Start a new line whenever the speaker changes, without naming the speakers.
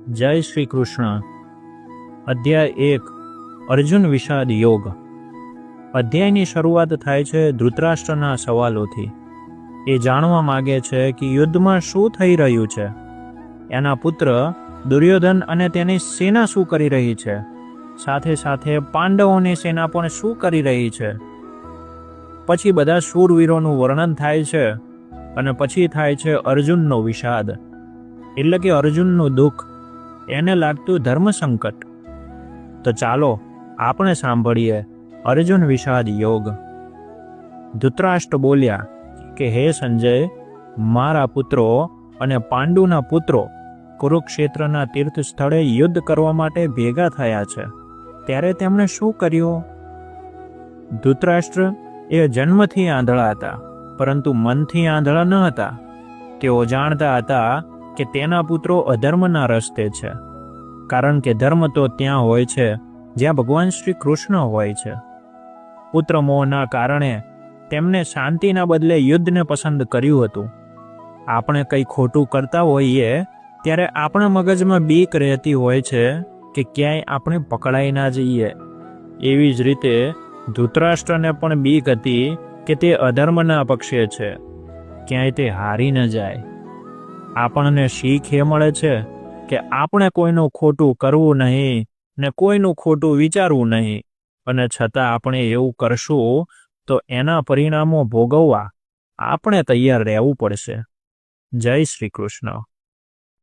જય શ્રી કૃષ્ણ. અધ્યાય 1 અર્જુન વિષાદ યોગ. અધ્યાયની શરૂઆત થાય છે ધૃતરાષ્ટ્રના સવાલોથી. એ જાણવા માગે છે કે યુદ્ધમાં શું થઈ રહ્યું છે, એના પુત્ર દુર્યોધન અને તેની સેના શું કરી રહી છે, સાથે સાથે પાંડવોની સેના પણ શું કરી રહી છે. પછી બધા શૂરવીરોનું વર્ણન થાય છે અને પછી થાય છે અર્જુનનો વિષાદ, એટલે કે અર્જુનનું દુઃખ, એને લાગતું ધર્મ સંકટ. તો ચાલો આપણે સાંભળીએ અર્જુન વિષાદ યોગ. ધૃતરાષ્ટ્ર બોલ્યા કે હે સંજય, મારા પુત્રો અને પાંડુના પુત્રો કુરુક્ષેત્રના તીર્થ સ્થળે યુદ્ધ કરવા માટે ભેગા થયા છે, ત્યારે તેમણે શું કર્યું? ધૃતરાષ્ટ્ર એ જન્મથી આંધળા હતા, પરંતુ મનથી આંધળા ન હતા. તેઓ જાણતા હતા કે તેના પુત્રો અધર્મના રસ્તે છે, કારણ કે ધર્મ તો ત્યાં હોય છે જ્યાં ભગવાન શ્રી કૃષ્ણ હોય છે. પુત્ર મોહના કારણે તેમને શાંતિના બદલે યુદ્ધને પસંદ કર્યું હતું. આપણે કંઈ ખોટું કરતા હોઈએ ત્યારે આપણા મગજમાં બીક રહેતી હોય છે કે ક્યાંય આપણે પકડાઈ ના જઈએ. એવી જ રીતે ધૃતરાષ્ટ્રને પણ બીક હતી કે તે અધર્મના પક્ષે છે, ક્યાંય તે હારી ન જાય. આપણને શીખ એ મળે છે કે આપણે કોઈનું ખોટું કરવું નહીં ને કોઈનું ખોટું વિચારવું નહીં, અને છતાં આપણે એવું કરશું તો એના પરિણામો ભોગવવા આપણે તૈયાર રહેવું પડશે. જય શ્રી કૃષ્ણ.